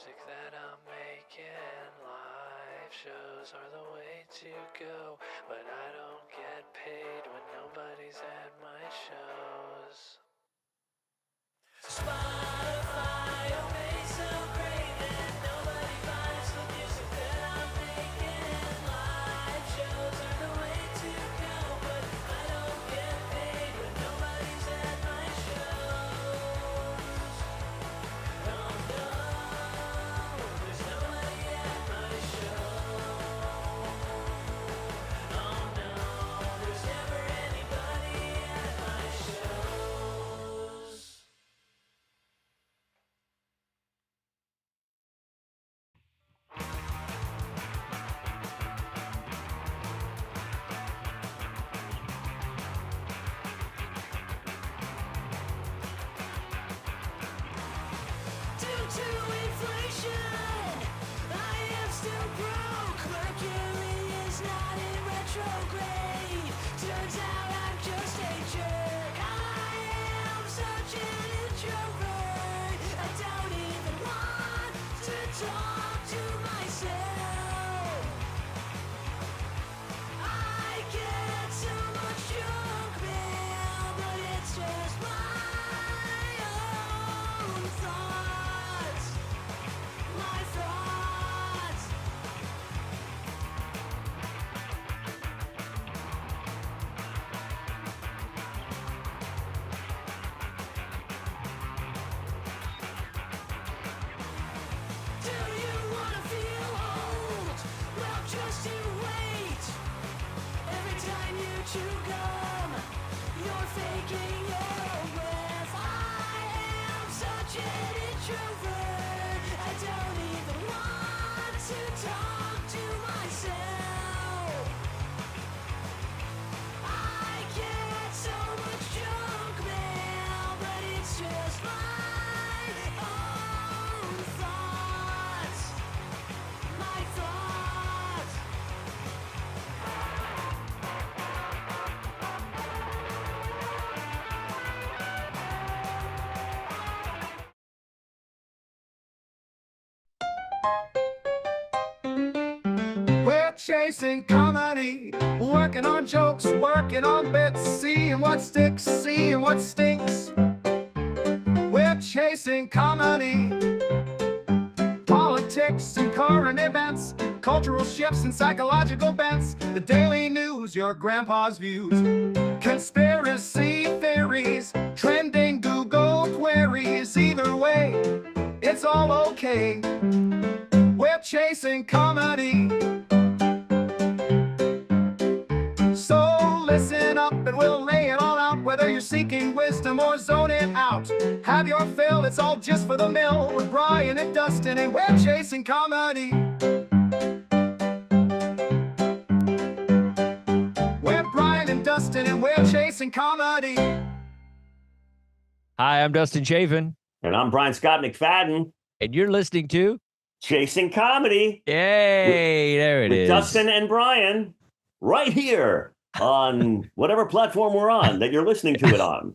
music that I'm making, live shows are the way to go, but I don't get paid when nobody's at my shows. Spotify, oh, made so great that nobody buys the music that I'm making. Live shows are the way to go, but I don't get paid when nobody's at my shows. Oh no, there's nobody at my show. Oh no, there's never anybody at my shows. Due to inflation, I am still broke. Mercury is not in retrograde. Turns out I'm just a jerk. I am such an introvert. I don't even want to talk to myself. I get so much junk mail, but it's just my own thoughts. My thoughts. Do you wanna feel old? Well, just you wait. Every time you chew gum, you're faking your breath. I am such an introvert. I don't even want to talk to myself. I get so much junk mail, but it's just my own thoughts. My thoughts. We're chasing comedy, working on jokes, working on bits, seeing what sticks, seeing what stinks. We're chasing comedy, politics and current events, cultural shifts and psychological bents, the daily news, your grandpa's views, conspiracy theories, trending Google queries. Either way, it's all okay. We're chasing comedy. So listen up and we'll lay it all out. Whether you're seeking wisdom or zoning out, have your fill, it's all just for the mill. With Brian and Dustin, and we're chasing comedy. We're Brian and Dustin, and we're chasing comedy. Hi, I'm Dustin Chafin, And I'm Brian Scott McFadden, and you're listening to Chasing Comedy Yay! There it with is. Dustin and Brian, right here on whatever platform we're on that you're listening to it on.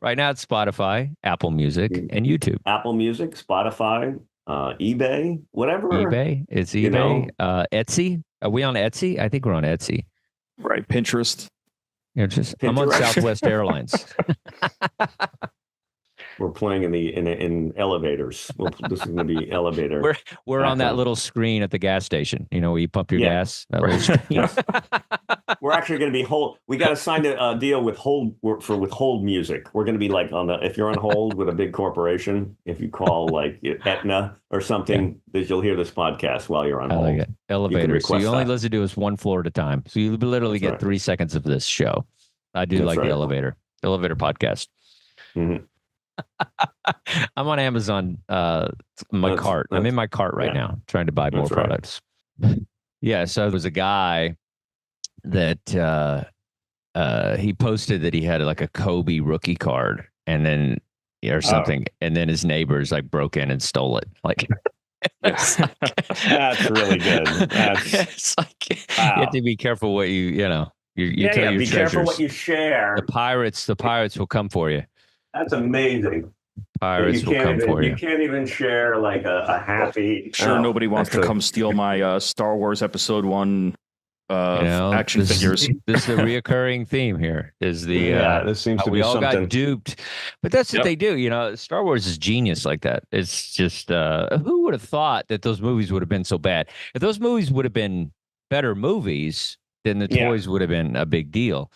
Right now it's Spotify, Apple Music, and YouTube. Apple Music, Spotify, eBay, whatever. eBay. It's eBay. You know. Etsy. Are we on Etsy? I think we're on Etsy. Right, Pinterest. I'm on Pinterest. Southwest Airlines. We're playing in elevators. This is going to be elevator. We're on that little screen at the gas station. You know, where you pump your gas. That little screen. Yes. We're actually going to be hold. We got to sign a deal with hold with hold music. We're going to be like if you're on hold with a big corporation, if you call like Aetna or something, that you'll hear this podcast while you're on hold. I like it. Elevator. So you only that. listen to us one floor at a time. So you literally That's get right. 3 seconds of this show. I do That's like right. the elevator podcast. Mhm. I'm on Amazon. My cart. I'm in my cart right now, trying to buy more That's right. products. Yeah. So there was a guy that he posted that he had like a Kobe rookie card, and then or something, and then his neighbors like broke in and stole it. Like, That's really good. it's like you have to be careful what you tell your be treasures. careful what you share. The pirates will come for you. That's amazing. Pirates will come for you. You can't even share like a happy. Sure, nobody wants to come steal my Star Wars Episode 1 action figures. This is a reoccurring theme here. Is the this seems to we be all something. got duped, but that's what they do. You know, Star Wars is genius like that. It's just who would have thought that those movies would have been so bad? If those movies would have been better movies, then the toys would have been a big deal.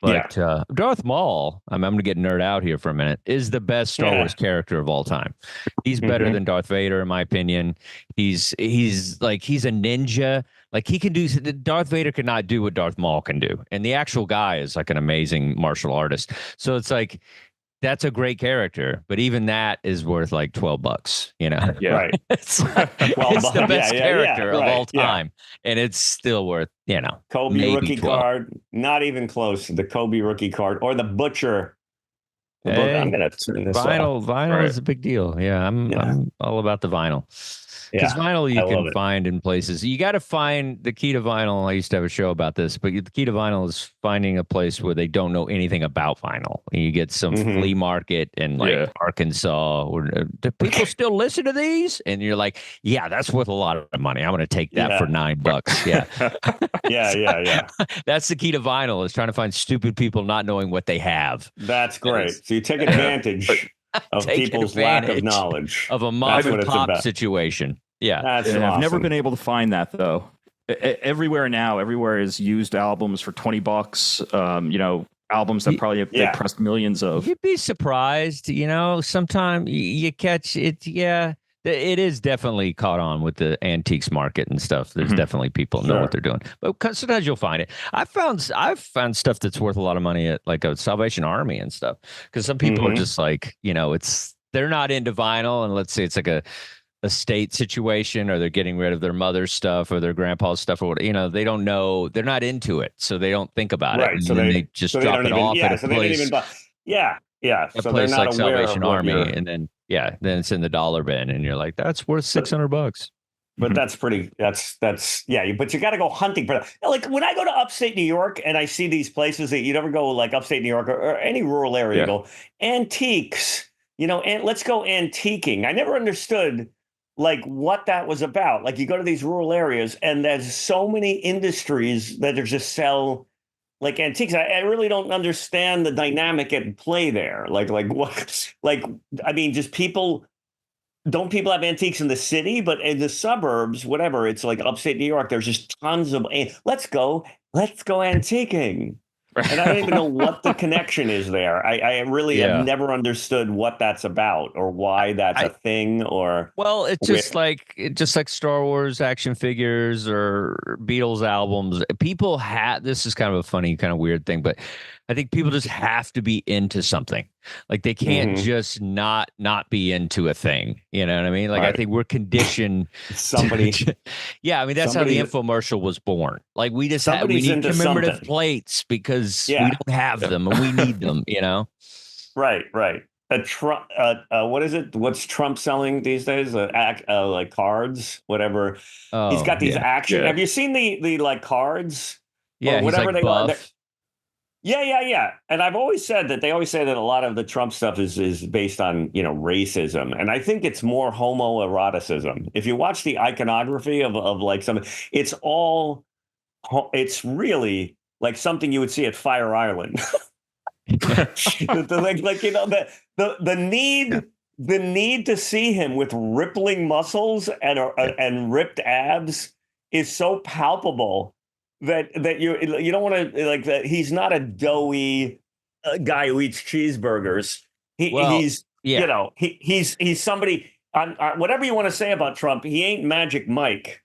But Darth Maul, I'm going to get nerd out here for a minute, is the best Star Wars character of all time. He's better than Darth Vader, in my opinion. He's a ninja. Like he can do, Darth Vader cannot do what Darth Maul can do. And the actual guy is like an amazing martial artist. So it's like, that's a great character, but even that is worth like $12, you know? Yeah. Right. it's the best character of all time. And it's still worth, you know, Kobe maybe rookie 12. card, not even close. The Kobe rookie card or the Butcher. I'm going to turn this off. Vinyl is a big deal. Yeah, I'm all about the vinyl. Because vinyl you can find in places. You got to find the key to vinyl. I used to have a show about this, but the key to vinyl is finding a place where they don't know anything about vinyl. And you get some flea market in like Arkansas. Or, do people still listen to these? And you're like, yeah, that's worth a lot of money. I'm going to take that for $9. Yeah. Yeah. That's the key to vinyl, is trying to find stupid people not knowing what they have. That's great. So you take advantage of people's lack of knowledge of a mom and pop situation. Yeah. That's I've never been able to find that though. Everywhere is used albums for $20. You know, albums that probably they pressed millions of. You'd be surprised, you know, sometimes you catch it. Yeah. It is definitely caught on with the antiques market and stuff. There's definitely people know what they're doing, but sometimes you'll find it. I've found stuff that's worth a lot of money at like a Salvation Army and stuff. Because some people are just like, you know, they're not into vinyl, and let's say it's like a estate situation, or they're getting rid of their mother's stuff or their grandpa's stuff, or what, you know, they don't know, they're not into it, so they don't think about it. And so they just drop it off at a place. A place like Salvation Army, and then it's in the dollar bin, and you're like, that's worth $600. But that's pretty. That's But you got to go hunting for that. Like when I go to upstate New York and I see these places that you never go, like upstate New York or any rural area, you go antiques. You know, and let's go antiquing. I never understood like what that was about. Like you go to these rural areas and there's so many industries that are just sell like antiques. I really don't understand the dynamic at play there. Like what? Like I mean, just people. Don't people have antiques in the city? But in the suburbs, whatever, it's like upstate New York. There's just tons of. Let's go antiquing. And I don't even know what the connection is there. I really have never understood what that's about or why that's a thing. Or it's just like Star Wars action figures or Beatles albums. People this is kind of a funny, kind of weird thing, but I think people just have to be into something. Like they can't just not be into a thing. You know what I mean? Like I think we're conditioned. Somebody. I mean, that's how the infomercial was born. Like we need commemorative plates because we don't have them and we need them, you know? Right. Trump, what is it? What's Trump selling these days? Like cards, whatever. He's got these action. Have you seen the like cards? Yeah, whatever he's like buff. Yeah. And I've always said that they always say that a lot of the Trump stuff is based on, you know, racism. And I think it's more homoeroticism. If you watch the iconography of like it's really like something you would see at Fire Island. like you know, the need to see him with rippling muscles and ripped abs is so palpable. That you don't want to like that. He's not a doughy guy who eats cheeseburgers. He's somebody. Whatever you want to say about Trump, he ain't Magic Mike.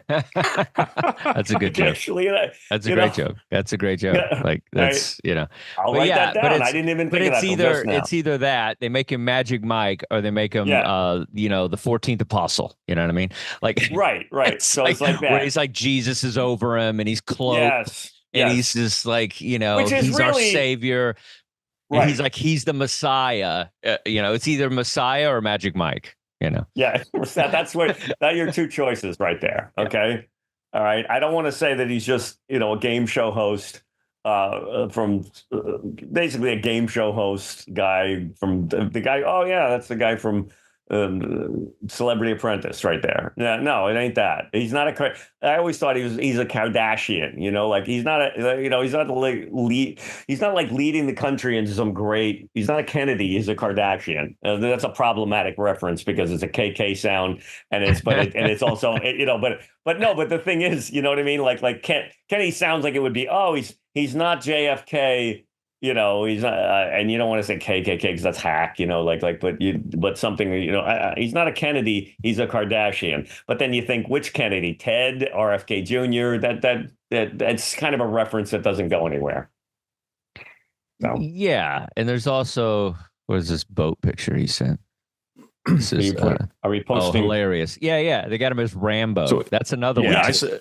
That's a good joke. Actually, that's a great joke. That's a great joke. Like that's I'll write that down. I didn't even think of that. It's either that they make him Magic Mike or they make him the 14th apostle. You know what I mean? Like right. So it's like that. Where he's like Jesus is over him and he's cloaked. Yes. And he's just like, he's really our savior. Right. And he's like, he's the Messiah. It's either Messiah or Magic Mike. Yeah, that's your two choices right there. Okay. All right. I don't want to say that he's just, a game show host from basically a game show host guy from the guy. Oh yeah, that's the guy from Celebrity Apprentice right there. No, it ain't that. He's not a. I always thought he's a Kardashian. You know, like he's not a. You know, he's not the lead. He's not like leading the country into some great. He's not a Kennedy. He's a Kardashian. That's a problematic reference because it's a KK sound, and it's also you know, but no, but the thing is, you know what I mean? Like Kennedy sounds like it would be. Oh, he's not JFK. You know, he's not, and you don't want to say KKK because that's hack, you know, but something, you know, he's not a Kennedy, he's a Kardashian. But then you think, which Kennedy, Ted, RFK Jr., that's kind of a reference that doesn't go anywhere. So. Yeah, and there's also, what is this boat picture he sent? This is, are we posting? Oh, hilarious! Yeah, they got him as Rambo. So, that's another one.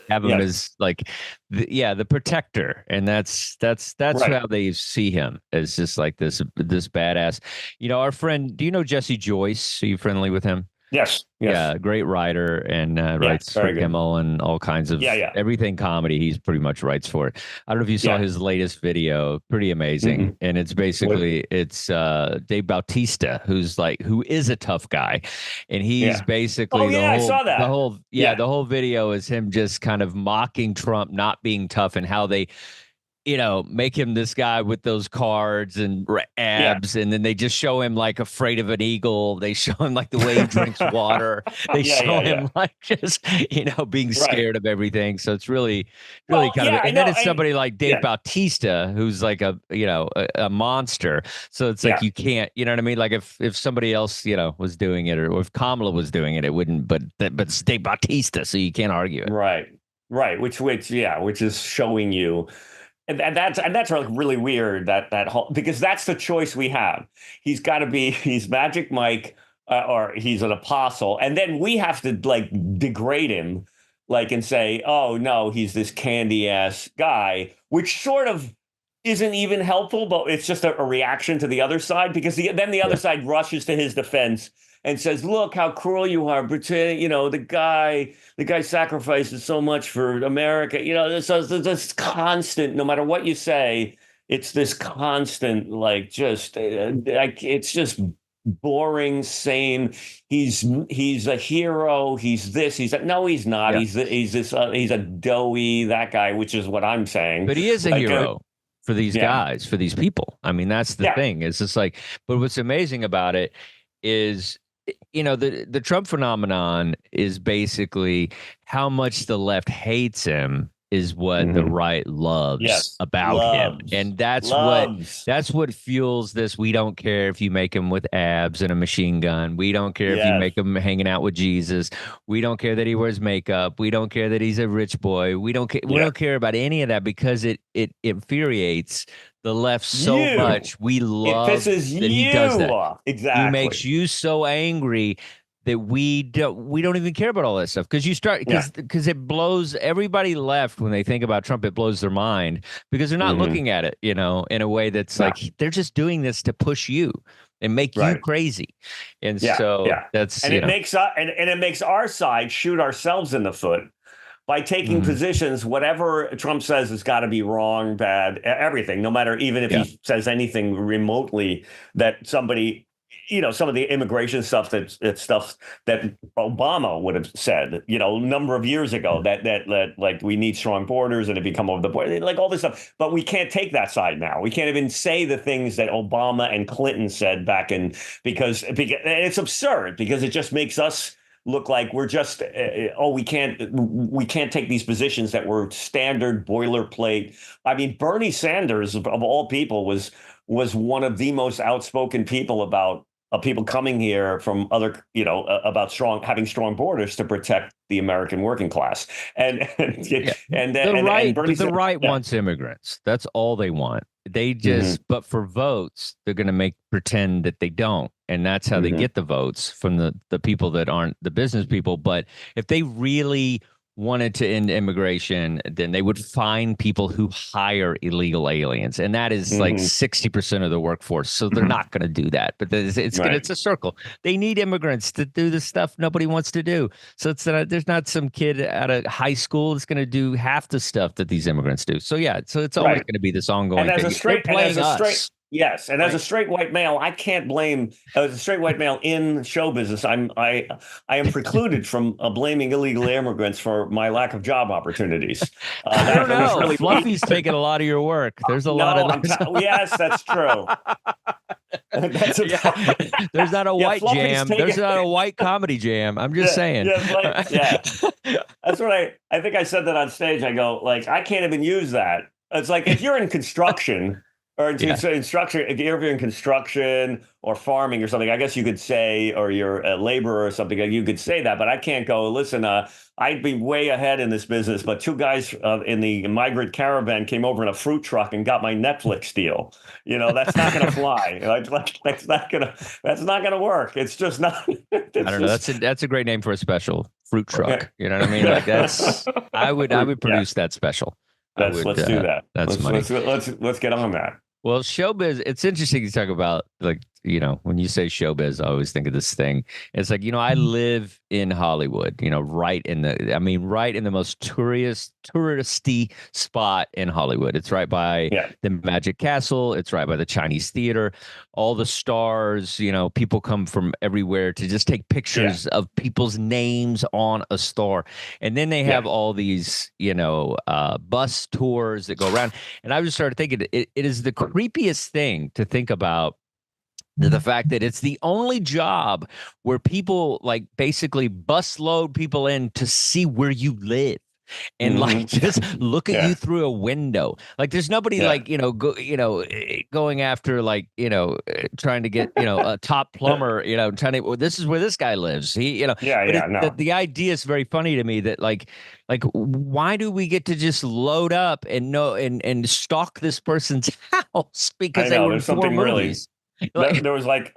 Have him as like, the protector, and that's right. How they see him, as just like this badass. You know, our friend. Do you know Jesse Joyce? Are you friendly with him? Yes. Yeah, great writer, and writes for Kimmel and all kinds of everything comedy. He's pretty much writes for it. I don't know if you saw his latest video, pretty amazing. And it's basically Dave Bautista, who is a tough guy, and he's basically I saw that. The whole video is him just kind of mocking Trump not being tough and how they, you know, make him this guy with those cards and abs, and then they just show him like afraid of an eagle. They show him like the way he drinks water. They show him like just, you know, being scared of everything. So it's really kind of. And then it's somebody like Dave Bautista, who's like a monster. So it's like you can't, you know what I mean? Like if somebody else, you know, was doing it, or if Kamala was doing it, it wouldn't. But it's Dave Bautista, so you can't argue it. Right. Which is showing you. And that's really weird that whole, because that's the choice we have. He's Magic Mike, or he's an apostle, and then we have to like degrade him, like, and say, oh no, he's this candy ass guy, which sort of isn't even helpful, but it's just a reaction to the other side, because then the other side rushes to his defense and says, look how cruel you are, pretending, you know, the guy sacrifices so much for America. You know, there's this constant, no matter what you say, it's this constant, like, just like, it's just boring, same. He's a hero. He's this. He's that. No, he's not. He's a doughy, that guy, which is what I'm saying. But he is a hero for these guys, for these people. I mean, that's the thing. It's just like, but what's amazing about it is, you know, the Trump phenomenon is basically how much the left hates him is what the right loves about him. And that's what fuels this. We don't care if you make him with abs and a machine gun. We don't care if you make him hanging out with Jesus. We don't care that he wears makeup. We don't care that he's a rich boy. We don't care. We don't care about any of that, because it infuriates the left so much. We love that he does that. Off. Exactly. He makes you so angry that we don't even care about all that stuff, because it blows everybody left when they think about Trump. It blows their mind because they're not looking at it, you know, in a way that's like they're just doing this to push you and make you crazy. And that's, and it makes our side shoot ourselves in the foot by taking positions. Whatever Trump says has got to be wrong, bad, everything, no matter, even if he says anything remotely that somebody, you know, some of the immigration stuff that stuff that Obama would have said, you know, a number of years ago, that like we need strong borders and it become over the border, like all this stuff. But we can't take that side now. We can't even say the things that Obama and Clinton said back in, because and it's absurd, because it just makes us look like we're just we can't take these positions that were standard boilerplate. I mean, Bernie Sanders of all people was one of the most outspoken people about people coming here from other, you know, about having strong borders to protect the American working class. And the right wants immigrants. That's all they want. They just, but for votes, they're going to pretend that they don't. And that's how they get the votes from the people that aren't the business people. But if they really wanted to end immigration, then they would find people who hire illegal aliens, and that is like 60% of the workforce. So they're not going to do that. But it's a circle. They need immigrants to do the stuff nobody wants to do. So there's not some kid out of high school that's going to do half the stuff that these immigrants do. So so it's always going to be this ongoing and thing. Yes, and as a straight white male, I can't blame. As a straight white male in show business, I am precluded from blaming illegal immigrants for my lack of job opportunities. I don't know. Really Fluffy's taking a lot of your work. There's a lot of. Yes, that's true. There's not a white jam. There's not a white comedy jam. I'm just saying. That's what I think I said that on stage. I go like, I can't even use that. It's like if you're in construction. Or instruction, if you're in construction or farming or something, I guess you could say, or you're a laborer or something, you could say that. But I can't go, listen, I'd be way ahead in this business. But two guys in the migrant caravan came over in a fruit truck and got my Netflix deal. That's not going to fly. That's not going to work. It's just not. I don't know. That's a great name for a special, fruit truck. Okay. You know what I mean? Like I would produce that special. Let's do that. Let's get on that. Well, showbiz, it's interesting to talk about, like, when you say showbiz, I always think of this thing. It's like, I live in Hollywood, right in the most touristy spot in Hollywood. It's right by the Magic Castle. It's right by the Chinese Theater. All the stars, people come from everywhere to just take pictures of people's names on a star. And then they have all these, bus tours that go around. And I just started thinking, it is the creepiest thing to think about. The fact that it's the only job where people like basically bus load people in to see where you live and like just look at you through a window. Like there's nobody like, going after like, trying to get, a top plumber, this is where this guy lives. The idea is very funny to me that like, why do we get to just load up and and stalk this person's house because they were in four movies? There was like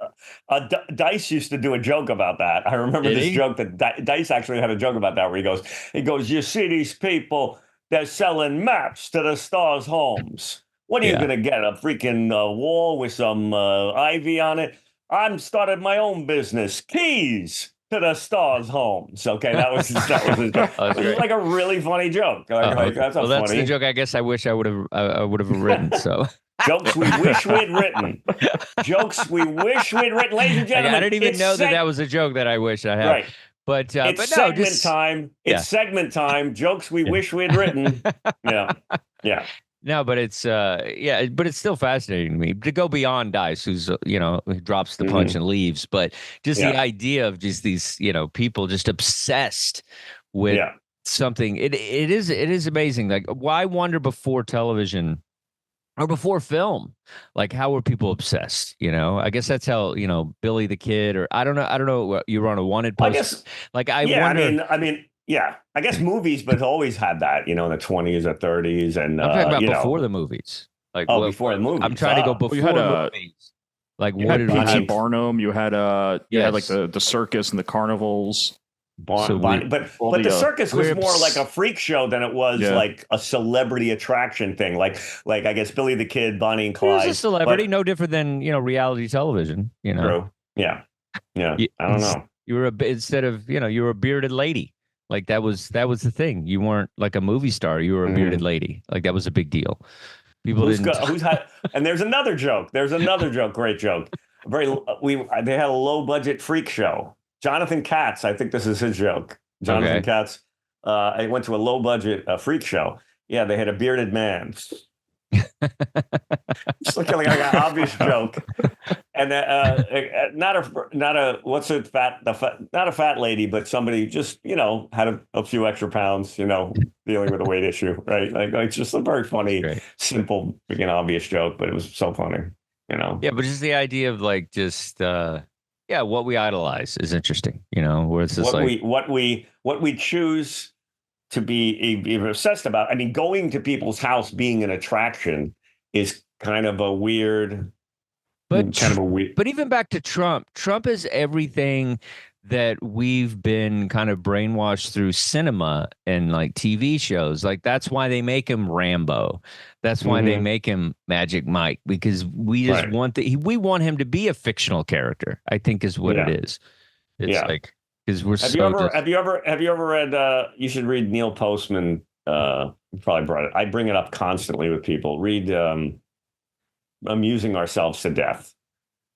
Dice used to do a joke about that. I remember this joke that Dice actually had a joke about that where he goes, you see these people, they're selling maps to the stars' homes. What are you going to get? A freaking wall with some ivy on it? I'm started my own business. Keys to the stars' homes. Okay, that was his joke. It was like a really funny joke. That's the joke I guess I wish I would have written. So. Jokes we wish we'd written. Jokes we wish we'd written, ladies and gentlemen. I didn't even know that was a joke that I wish I had. Right. But it's segment time. It's segment time. Jokes we wish we'd written. Yeah. No, but it's but it's still fascinating to me to go beyond Dice, who's who drops the punch and leaves, but just the idea of just these people just obsessed with something. It is amazing. Like, why wonder before television? Or before film, like how were people obsessed? I guess that's how Billy the Kid, or I don't know. You were on a wanted post. I guess, I guess movies, but always had that, in the 20s or 30s, and I'm talking about before the movies. Like before the movies. I'm trying to go before the movies. Like you had P.T. Barnum, you had like the circus and the carnivals. But the circus was more like a freak show than it was like a celebrity attraction thing. Like I guess Billy the Kid, Bonnie and Clyde. It was a celebrity, no different than reality television. True. Yeah. I don't know. You were you were a bearded lady. Like that was the thing. You weren't like a movie star. You were a bearded lady. Like that was a big deal. People and there's another joke. Great joke. They had a low budget freak show. Jonathan Katz, I think this is his joke. Jonathan Katz, I went to a low-budget freak show. Yeah, they had a bearded man. Just looking like an obvious joke, and not a fat lady, but somebody just had a few extra pounds, dealing with a weight issue, right? Like it's just a very funny, simple, freaking obvious joke, but it was so funny, Yeah, but just the idea of like just. What we idolize is interesting, where it's just what we choose to be obsessed about. I mean, going to people's house being an attraction is kind of a weird. But even back to Trump is everything that we've been kind of brainwashed through cinema and like TV shows. Like that's why they make him Rambo. That's why they make him Magic Mike, because we just want we want him to be a fictional character, I think is what it is. It's like, because we're have you ever read you should read Neil Postman. You probably brought it. I bring it up constantly with people. Read Amusing Ourselves to Death.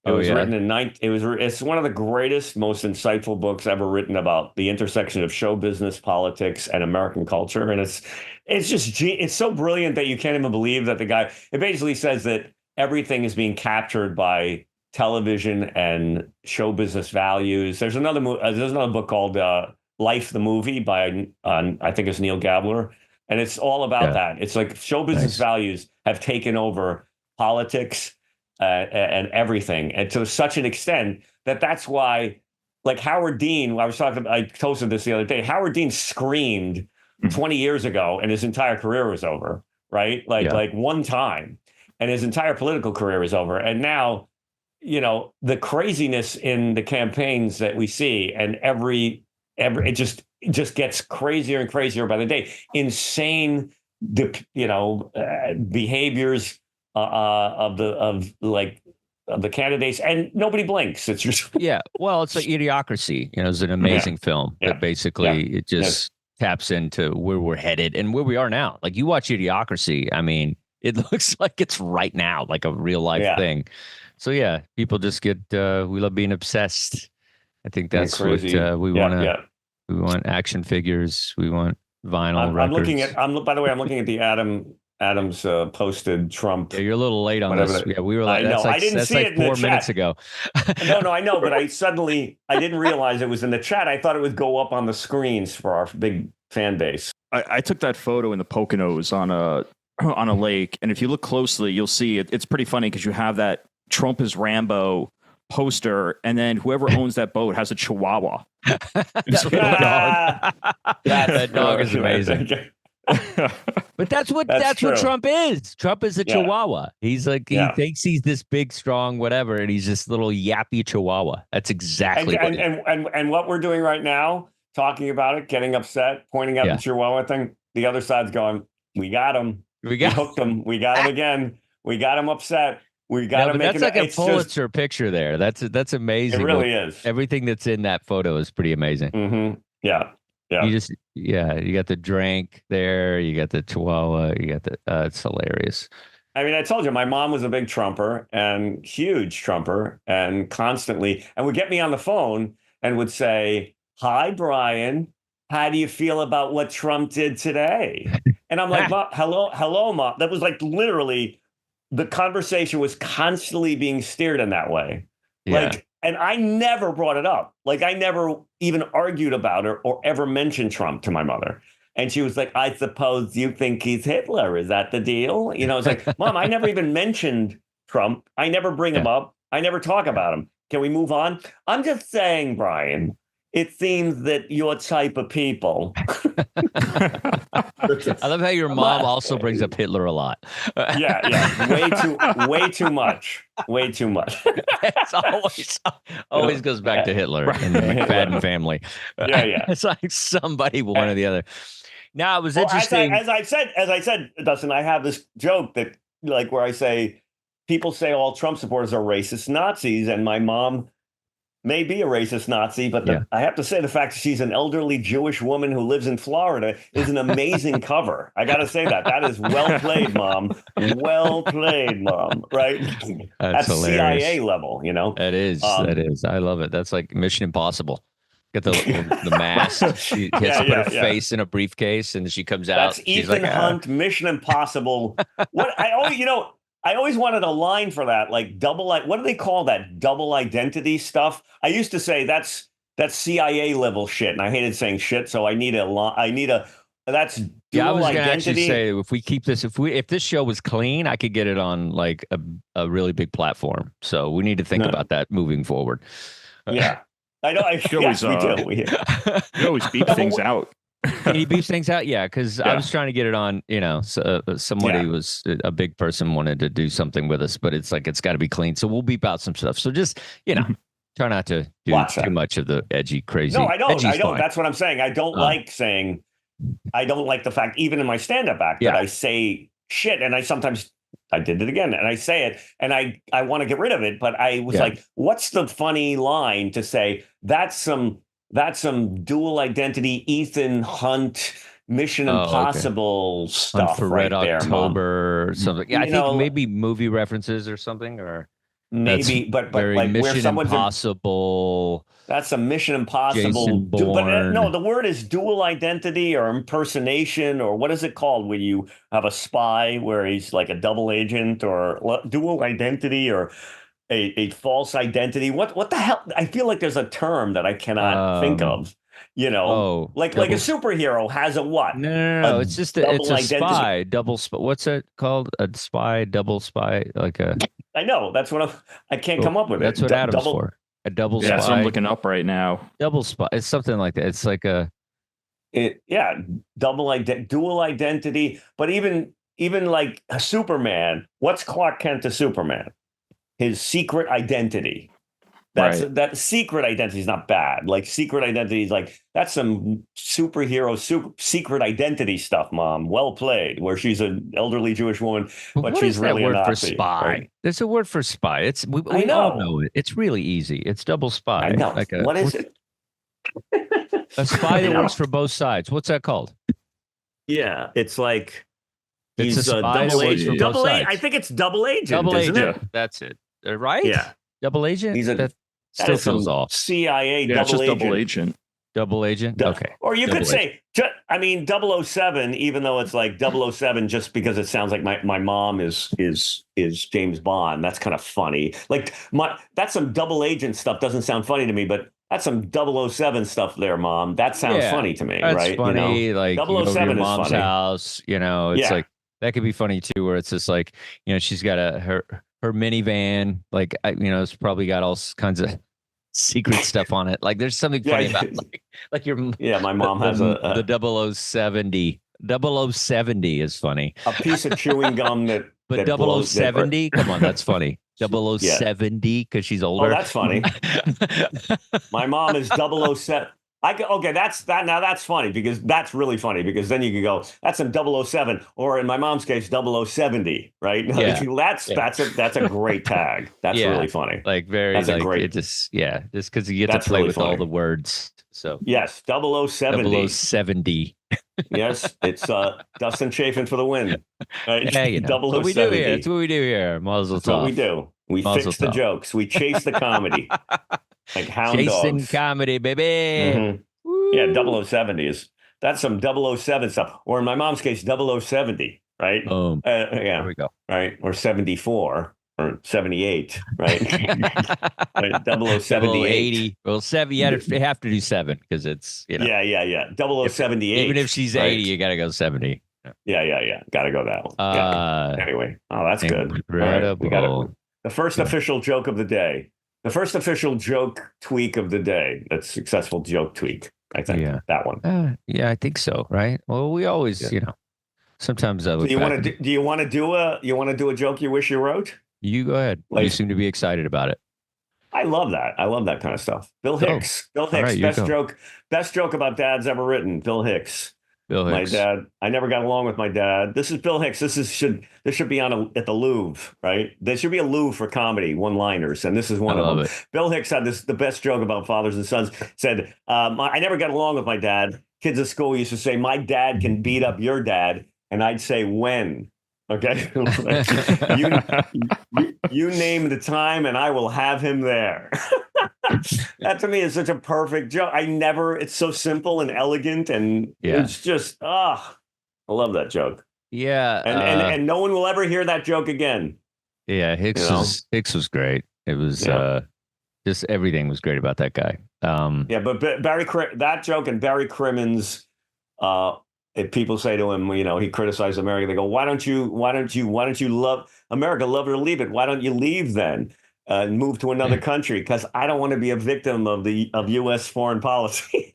It was written in it's one of the greatest, most insightful books ever written about the intersection of show business, politics, and American culture. And it's so brilliant that you can't even believe that the guy, it basically says that everything is being captured by television and show business values. There's another book called Life the Movie by I think it's Neil Gabler, and it's all about that. It's like show business values have taken over politics and everything, and to such an extent that's why, like Howard Dean, I posted this the other day. Howard Dean screamed 20 years ago, and his entire career was over. Right, like one time, and his entire political career is over, and now. The craziness in the campaigns that we see, and it just gets crazier and crazier by the day. Insane, behaviors of the candidates, and nobody blinks. It's just well, it's like Idiocracy. It's an amazing film that basically it just taps into where we're headed and where we are now. Like you watch Idiocracy, I mean, it looks like it's right now, like a real life thing. So people just get we love being obsessed. I think that's what we want. We want action figures. We want vinyl records. By the way, I'm looking at the Adams posted Trump. Yeah, you're a little late on this. We were like, I didn't see it in 4 minutes ago. No, I know, but I didn't realize it was in the chat. I thought it would go up on the screens for our big fan base. I took that photo in the Poconos on a lake, and if you look closely, you'll see it's pretty funny because you have that Trump is Rambo poster, and then whoever owns that boat has a Chihuahua. That dog is amazing. But that's what Trump is. Trump is a Chihuahua. He's like he thinks he's this big, strong, whatever, and he's this little yappy Chihuahua. That's exactly and what we're doing right now, talking about it, getting upset, pointing out the Chihuahua thing. The other side's going, "We got him. We hooked him. We got him again. We got him upset." We got to make that's like a Pulitzer picture there. That's amazing. It really is. Everything that's in that photo is pretty amazing. Mm-hmm. Yeah. You got the drink there. You got the Chihuahua. You got the. It's hilarious. I mean, I told you, my mom was a big Trumper and huge Trumper, and constantly, and would get me on the phone and would say, "Hi, Brian. How do you feel about what Trump did today?" And I'm like, hello, Mom. That was like literally. The conversation was constantly being steered in that way. Like, and I never brought it up. Like, I never even argued about it or ever mentioned Trump to my mother. And she was like, "I suppose you think he's Hitler. Is that the deal?" It's like, Mom, I never even mentioned Trump. I never bring him up. I never talk about him. Can we move on? I'm just saying, Brian, it seems that your type of people. I love how your mom also brings up Hitler a lot. Way too much. It's always goes back to Hitler and the McFadden family. It's like somebody one or the other. Now it was interesting. As I said, Dustin, I have this joke that where I say people say all Trump supporters are racist Nazis, and my mom may be a racist Nazi, but I have to say the fact that she's an elderly Jewish woman who lives in Florida is an amazing cover. I got to say that. That is well played, Mom. Well played, Mom. Right? That's CIA level, That is. That is. I love it. That's like Mission Impossible. Get the mask. She has to put her face in a briefcase, and she comes out. That's Ethan Hunt, Mission Impossible. What I always wanted a line for that, like what do they call that? Double identity stuff. I used to say that's CIA level shit, and I hated saying shit. So I need that's dual I was gonna identity. Actually say if we keep this, if this show was clean, I could get it on like a really big platform. So we need to think about that moving forward. Yeah, I know. We always beep things out. He beeps things out, because I was trying to get it on. Somebody was a big person wanted to do something with us, but it's like it's got to be clean. So we'll beep out some stuff. So just Try not to do Watch too that. much of the edgy, crazy. No, I don't. Edgy's I don't. fine. That's what I'm saying. I don't like saying. I don't like the fact, even in my stand-up act, that I say shit, and I did it again, and I say it, and I want to get rid of it, but I was like, what's the funny line to say? That's some dual identity, Ethan Hunt, Mission Impossible stuff for right Red there, October, Mom. something. Yeah, I think maybe movie references or something, or maybe, but very like where Mission someone's Impossible. that's a Mission Impossible. Jason But Bourne. no, the word is dual identity or impersonation, or what is it called when you have a spy where he's like a double agent, or dual identity, or a false identity. What the hell? I feel like there's a term that I cannot think of. You know, like a superhero has a what? No. It's just it's a spy, double spy. What's it called? A spy, double spy, like a. I know. That's what I can't come up with. That's what Adam's for. A double spy. That's what I'm looking up right now. Double spy. It's something like that. It's like a. Dual identity. But even like a Superman. What's Clark Kent to Superman? His secret identity. That secret identity is not bad. Like secret identity is like, that's some superhero secret identity stuff, Mom. Well played. Where she's an elderly Jewish woman, but she's really a Nazi. For spy? Right? There's a word for spy. We all know it. It's really easy. It's double spy. I know. Like what is it? A spy that works for both sides. What's that called? Yeah, it's like it's he's a spy double that works for both sides. I think it's double agent. Double isn't agent. It? That's it. Right? Yeah. Double agent. That still feels off. CIA double agent. Double agent. Double agent. Okay. Or you could say, I mean, 007, even though it's like 007, just because it sounds like my mom is James Bond. That's kind of funny. Like that's some double agent stuff. Doesn't sound funny to me, but that's some 007 stuff there, Mom. That sounds funny to me, that's right? Funny. You know? Like 007 you go to your is mom's funny. house. You know, it's like that could be funny too, where it's just like, you know, she's got her minivan. Like, you know, it's probably got all kinds of secret stuff on it. Like there's something funny about like your my mom has the 0070. 0070 is funny. A piece of chewing gum that but 0070, come on, that's funny. 0070 because she's older. Oh, that's funny. My mom is 007. That's funny, because that's really funny, because then you could go, that's some 007, or in my mom's case, 0070, right? That's a great tag. That's really funny. Like that's like great. Just because you get to play really with all the words. So yes, 0070. 0070. Yes, it's Dustin Chafin for the win. Right? Yeah, you know. That's what we do here. That's what we do here. That's what we do. We fix the jokes. We chase the comedy. Like hound chasing dogs. Comedy, baby. Mm-hmm. Yeah, 0070 that's some 007 stuff. Or in my mom's case, 0070, right? Yeah. There we go. Right. Or 74 or 78, right? Right. 0078. 80. Well, 7, you have to do 7 because it's, you know. Yeah. 0078. Even if she's 80, you got to go 70. Yeah. Got to go that one. Anyway. Oh, that's good. Incredible. We got the first official joke of the day. The first official joke tweak of the day. That's successful joke tweak. I think that one. I think so. Right. Well, we always, you know, sometimes I look. Do you want to do a joke you wish you wrote? You go ahead. You seem to be excited about it. I love that. I love that kind of stuff. Bill Hicks. Right, best joke about dads ever written. Bill Hicks. My dad. I never got along with my dad. This is Bill Hicks. This should be at the Louvre, right? There should be a Louvre for comedy, one-liners, and this is one of them. Bill Hicks had the best joke about fathers and sons. Said, "I never got along with my dad. Kids at school used to say, 'My dad can beat up your dad,' and I'd say, 'When?' Okay, you name the time, and I will have him there." That to me is such a perfect joke. It's so simple and elegant, and it's just I love that joke. Yeah, and no one will ever hear that joke again. Yeah, Hicks was great. It was just everything was great about that guy. But that joke and Barry Crimmins. If people say to him, you know, he criticized America, they go, why don't you love America, love it or leave it? Why don't you leave then and move to another country? Because I don't want to be a victim of U.S. foreign policy.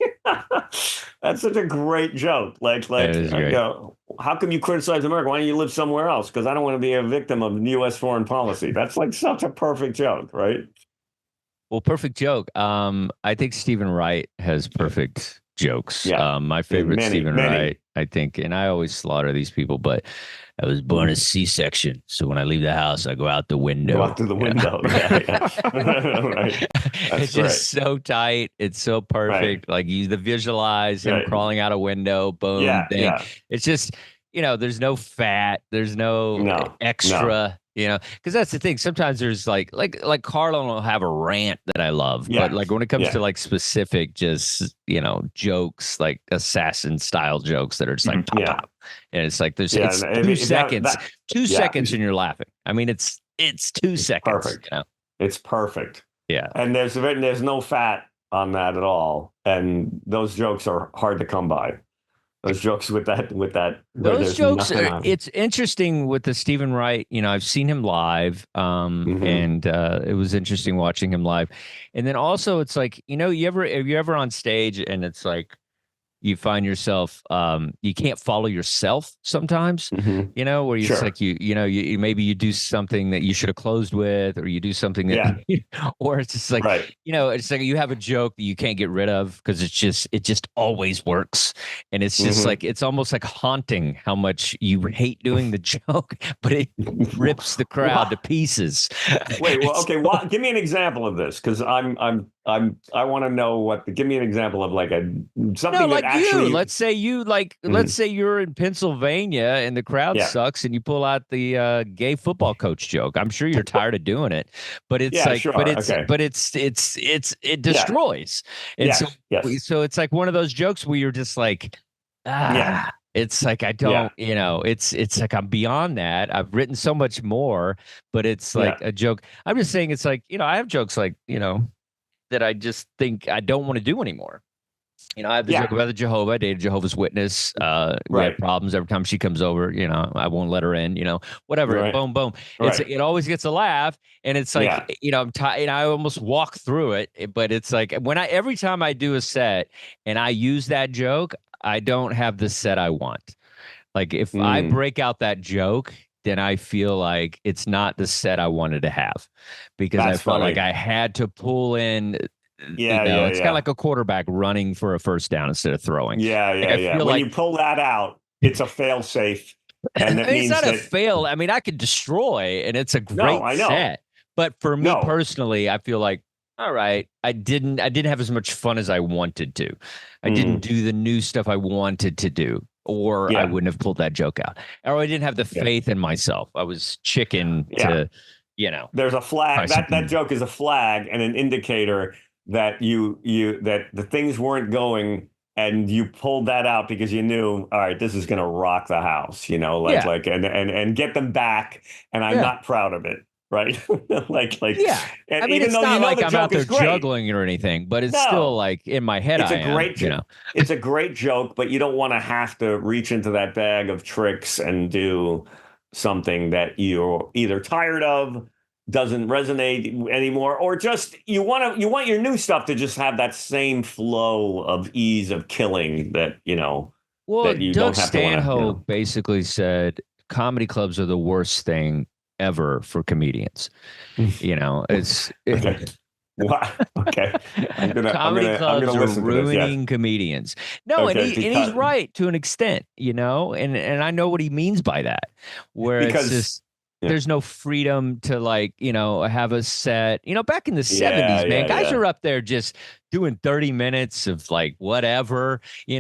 That's such a great joke. Like, you know, how come you criticize America? Why don't you live somewhere else? Because I don't want to be a victim of U.S. foreign policy. That's like such a perfect joke, right? Well, perfect joke. I think Stephen Wright has perfect jokes. Yeah. My favorite Many, Stephen many. Wright, I think, and I always slaughter these people, but I was born a C-section, so when I leave the house, I go out the window. Go out through the window. Yeah. Right. That's It's just so tight. It's so perfect. Like you the visualize him Right. crawling out a window, boom, Yeah, thing. yeah. It's just, there's no fat, there's no extra. Because that's the thing. Sometimes there's like Carlin will have a rant that I love, but like when it comes to like specific, just jokes, like assassin style jokes that are just like pop, pop. And it's like there's it's 2 seconds, 2 seconds, and you're laughing. I mean, it's 2 seconds. Perfect. It's perfect. Yeah, and there's no fat on that at all, and those jokes are hard to come by. Those jokes with that. Those jokes. It's interesting with the Stephen Wright. I've seen him live, and it was interesting watching him live. And then also, it's like are you ever on stage and it's like you find yourself you can't follow yourself sometimes, where you it's like you maybe you do something that you should have closed with, or you do something that or it's just like it's like you have a joke that you can't get rid of because it just always works, and it's just like it's almost like haunting how much you hate doing the joke, but it rips the crowd to pieces. Wait, well, okay, give me an example of this, because I want to know give me an example of like something that actually. Let's say let's say you're in Pennsylvania and the crowd sucks, and you pull out the gay football coach joke. I'm sure you're tired of doing it, but it's it destroys. And so it's like one of those jokes where you're just like, it's like I don't, it's like I'm beyond that. I've written so much more, but it's like a joke. I'm just saying it's like, I have jokes like, that I just think I don't want to do anymore. I have the joke about the Jehovah. I dated Jehovah's Witness. We have problems every time she comes over. I won't let her in. Whatever. Boom, boom. It always gets a laugh, and it's like I'm tired. I almost walk through it, but it's like every time I do a set and I use that joke, I don't have the set I want. Like if I break out that joke, then I feel like it's not the set I wanted to have, because I felt like I had to pull in. It's kind of like a quarterback running for a first down instead of throwing. When you pull that out, it's a fail safe. And that means it's not a fail. I mean, I could destroy, and it's a great set. But for me personally, I feel like, all right, I didn't have as much fun as I wanted to. I didn't do the new stuff I wanted to do, or I wouldn't have pulled that joke out. Or I didn't have the faith in myself. I was chicken to, There's a flag. That joke is a flag and an indicator that that the things weren't going, and you pulled that out because you knew, all right, this is going to rock the house, and get them back. And I'm not proud of it. Right. I mean, it's not like I'm out there juggling or anything, but it's still like in my head. It's a great joke. It's a great joke, but you don't want to have to reach into that bag of tricks and do something that you're either tired of, doesn't resonate anymore, or just you want your new stuff to just have that same flow of ease of killing that that you Doug don't have Stanhope to basically said comedy clubs are the worst thing ever for comedians. It's wow. Okay. Comedy clubs are ruining comedians. No, and he's right to an extent, and I know what he means by that, where it's just there's no freedom to have a set. Back in the 70s, man, guys are up there just doing 30 minutes of like whatever. They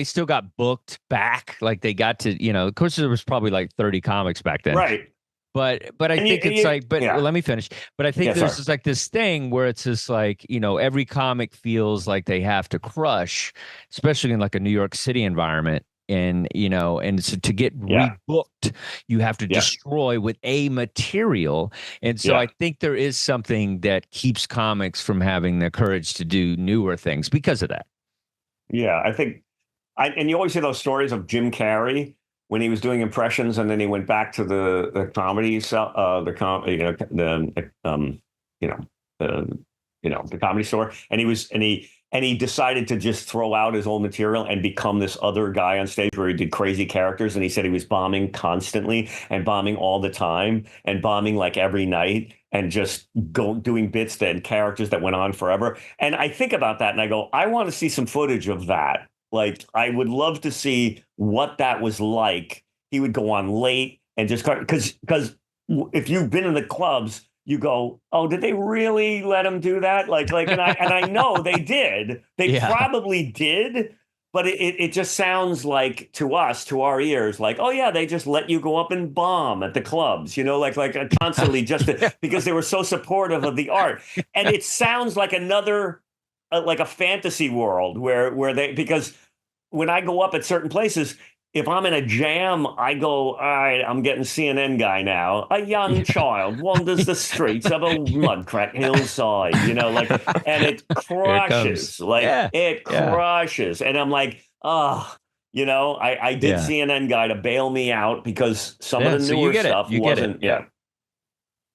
still got booked back. Like they got to, of course there was probably like 30 comics back then. Right. But I think let me finish. But I think there's just like this thing where it's just like, every comic feels like they have to crush, especially in like a New York City environment. And, and so to get rebooked, you have to destroy with a material. And so I think there is something that keeps comics from having the courage to do newer things because of that. Yeah, I think, and you always hear those stories of Jim Carrey when he was doing impressions, and then he went back to the comedy, the comedy store, and he decided to just throw out his old material and become this other guy on stage where he did crazy characters. And he said he was bombing constantly and bombing all the time and bombing like every night. and just doing bits and characters that went on forever. And I think about that and I go, I want to see some footage of that. Like, I would love to see what that was like. He would go on late and just because if you've been in the clubs, you go, oh, did they really let him do that? And I know they did. They probably did. But it just sounds like to us, to our ears, like, oh yeah, they just let you go up and bomb at the clubs, like constantly because they were so supportive of the art. And it sounds like another, like a fantasy world where because when I go up at certain places, if I'm in a jam, I go, all right, I'm getting CNN guy now. A young child wanders the streets of a mud-cracked hillside, and it crushes. It crushes. And I'm like, oh, I did CNN guy to bail me out because some of the newer stuff wasn't.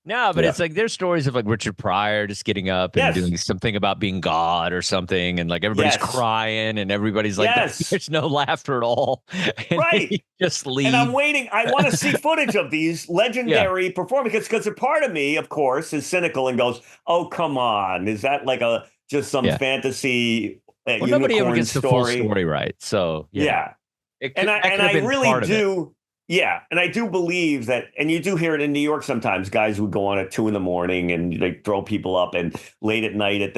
No, but it's like there's stories of like Richard Pryor just getting up and doing something about being God or something, and like everybody's crying and everybody's like, there's no laughter at all. And right. Just leave. And I'm waiting. I want to see footage of these legendary performances because a part of me, of course, is cynical and goes, oh, come on. Is that like just some fantasy well, nobody ever gets story? The full story right. So, I really do. Yeah, and I do believe that, and you do hear it in New York sometimes. Guys would go on at 2 a.m. and they throw people up, and late at night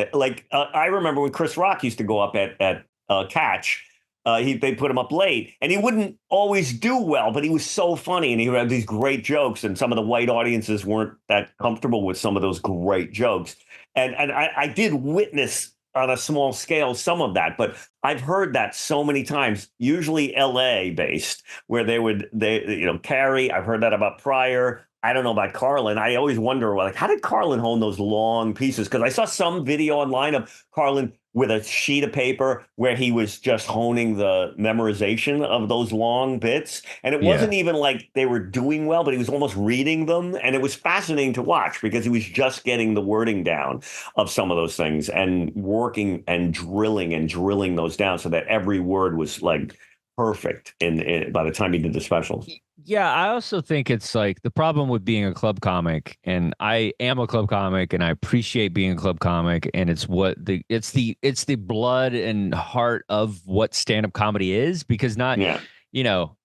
I remember when Chris Rock used to go up at Catch. They put him up late, and he wouldn't always do well, but he was so funny, and he would have these great jokes, and some of the white audiences weren't that comfortable with some of those great jokes, and I did witness on a small scale some of that, but I've heard that so many times, usually LA based, where they Carrie. I've heard that about Pryor. I don't know about Carlin. I always wonder, like, how did Carlin hone those long pieces? Because I saw some video online of Carlin with a sheet of paper where he was just honing the memorization of those long bits. And it wasn't even like they were doing well, but he was almost reading them. And it was fascinating to watch because he was just getting the wording down of some of those things and working and drilling those down so that every word was like perfect by the time he did the specials. Yeah, I also think it's like the problem with being a club comic, and I am a club comic, and I appreciate being a club comic, and it's the blood and heart of what stand-up comedy is, because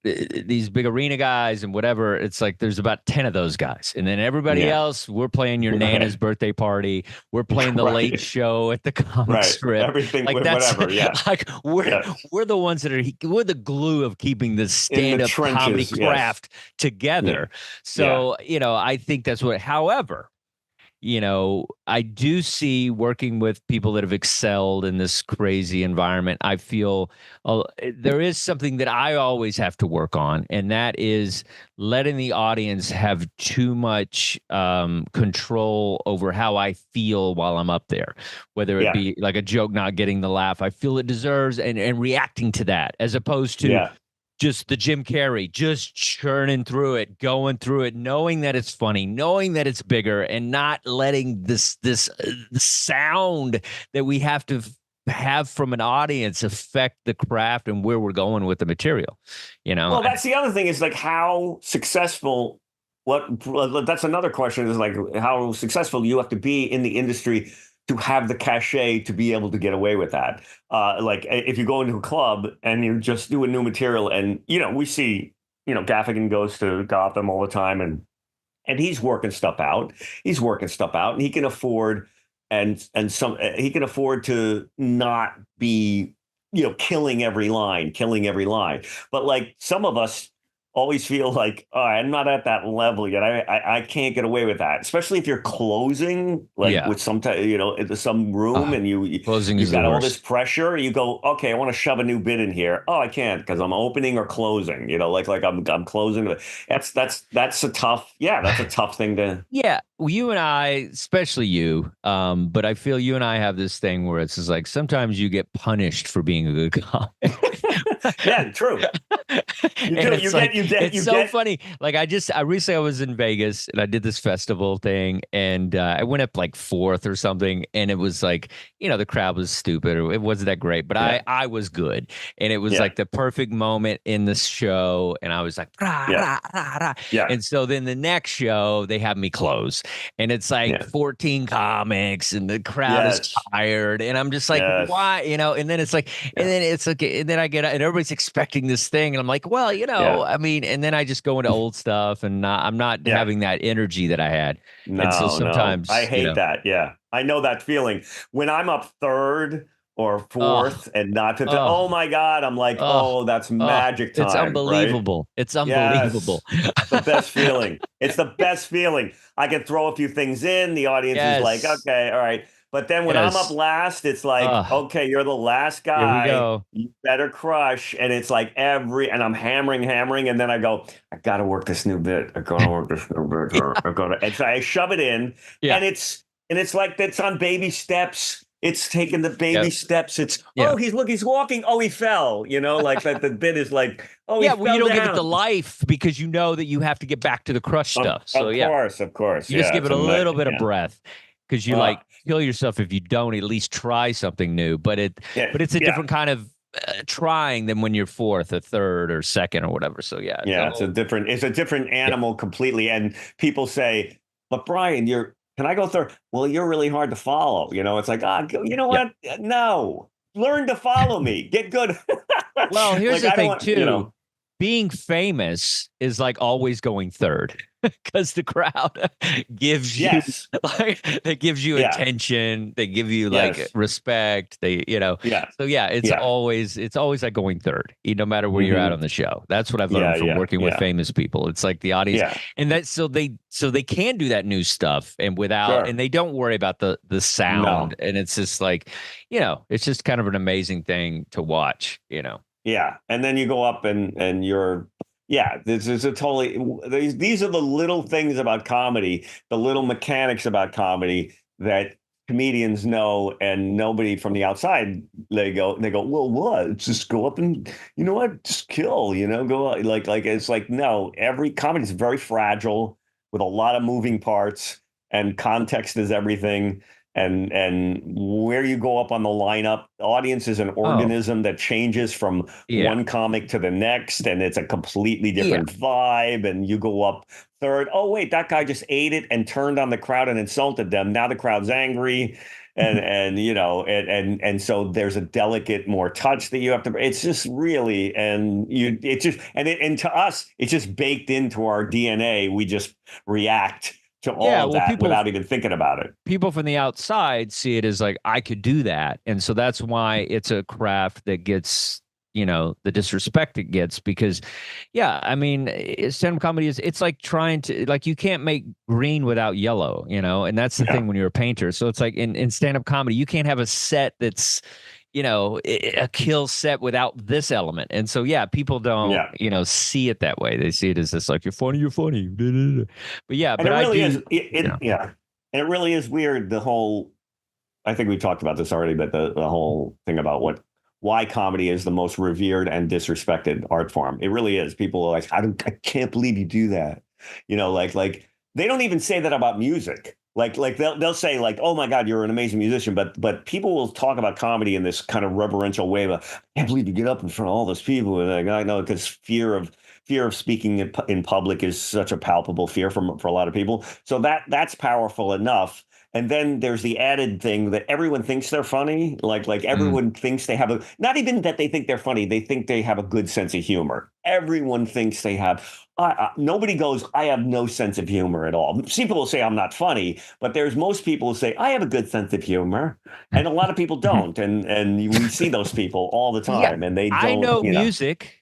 these big arena guys and whatever, it's like there's about 10 of those guys, and then everybody else, we're playing your Nana's birthday party, we're playing the late show at the comic strip, everything, like that's whatever. like we're the ones that we're the glue of keeping the stand-up comedy craft together. So I think that's what. However, I do see working with people that have excelled in this crazy environment. I feel there is something that I always have to work on, and that is letting the audience have too much control over how I feel while I'm up there, whether it be like a joke not getting the laugh I feel it deserves, and reacting to that, as opposed to just the Jim Carrey, just churning through it, going through it, knowing that it's funny, knowing that it's bigger, and not letting this sound that we have to have from an audience affect the craft and where we're going with the material. Well, that's the other thing, is like how successful. That's another question, is like how successful you have to be in the industry to have the cachet to be able to get away with that. Like if you go into a club and you just do a new material, and we see Gaffigan goes to Gotham all the time, and he's working stuff out. And he can afford he can afford to not be killing every line. But like some of us always feel like, oh, I'm not at that level yet. I can't get away with that, especially if you're closing, with some into some room, and you've got all this pressure. You go, okay, I want to shove a new bit in here. Oh, I can't, because I'm opening or closing. Like I'm closing. That's a tough. Yeah, that's a tough thing to. Yeah, well, you and I, especially you, but I feel you and I have this thing where it's just like sometimes you get punished for being a good comic. Yeah, true. You And do. it's like, it's so Get. funny. Like I recently I was in Vegas and I did this festival thing, and I went up like fourth or something, and it was like, the crowd was stupid, or it wasn't that great, but Yeah. I was good, and it was Yeah. like the perfect moment in the show, and I was like, rah, Yeah. rah, rah, rah. Yeah. And so then the next show they have me close, and it's like Yeah. 14 comics, and the crowd is Yes. tired, and I'm just like, Yes. why, and then it's like, and then it's like, and then I get, and everybody's expecting this thing, and I'm like, well, I mean, and then I just go into old stuff, and I'm not Yeah. having that energy that I had. No, And so no. sometimes, I hate that. Yeah. I know that feeling. When I'm up third or fourth and not fifth, oh my God, I'm like, oh, that's magic time. it's unbelievable. Right? It's unbelievable. Yes. The best feeling. It's the best feeling. I can throw a few things in. The audience is like, Yes. okay, all right. But then when I'm up Yes. last, it's like, okay, you're the last Here we guy. go. You better crush. And it's like and I'm hammering. And then I go, I got to work this new bit. I got to work this new bit. And so I shove it in. Yeah. And it's like, it's on baby steps. It's taking the baby steps. It's, he's walking. Oh, he fell, like that. The bit is like, oh, he yeah, fell well, you don't down. give it the life because you know that you have to get back to the crush stuff. So Of course. You just give it a little bit of breath, because you kill yourself if you don't at least try something new. But it's a different kind of trying than when you're fourth or third or second or whatever. So it's a different animal completely. And people say, but Brian, can I go third? Well, you're really hard to follow. It's like, you know what? No, learn to follow me. Get good. Well, here's the thing too. Being famous is like always going third, because the crowd gives you they gives you attention, they give you like respect, So it's always like going third, no matter where you're at on the show. That's what I've learned from working with famous people. It's like the audience, and that so they can do that new stuff and without, and they don't worry about the sound, and it's just like, it's just kind of an amazing thing to watch. Yeah, and then you go up and you're, this is these are the little things about comedy, the little mechanics about comedy that comedians know, and nobody from the outside, they go, well, what? Just go up and, just kill, go like it's like, no, every comedy is very fragile with a lot of moving parts, and context is everything. And where you go up on the lineup, the audience is an organism that changes from one comic to the next, and it's a completely different vibe. And you go up third. Oh, wait, that guy just ate it and turned on the crowd and insulted them. Now the crowd's angry. And so there's a delicate more touch that you have to, it's just really, and to us, it's just baked into our DNA. We just react to all of that without even thinking about it. People from the outside see it as like, I could do that. And so that's why it's a craft that gets, the disrespect it gets, because, I mean, stand-up comedy it's like trying to, like, you can't make green without yellow, and that's the thing when you're a painter. So it's like in stand-up comedy, you can't have a set that's, a kill set without this element. And so, people don't, see it that way. They see it as this, like, you're funny. But and it really is. And it really is weird. The whole, I think we talked about this already, but the whole thing about why comedy is the most revered and disrespected art form. It really is. People are like, I can't believe you do that. Like they don't even say that about music. Like they'll say like, oh my God, you're an amazing musician, but people will talk about comedy in this kind of reverential way. But I can't believe you get up in front of all those people. And like, I know, because fear of speaking in public is such a palpable fear for a lot of people. So that's powerful enough. And then there's the added thing that everyone thinks they're funny. Like everyone thinks they have not even that they think they're funny. They think they have a good sense of humor. Everyone thinks they have. Nobody goes, I have no sense of humor at all. People will say I'm not funny, but there's most people who say I have a good sense of humor, and a lot of people don't. And we see those people all the time, and they don't. I know music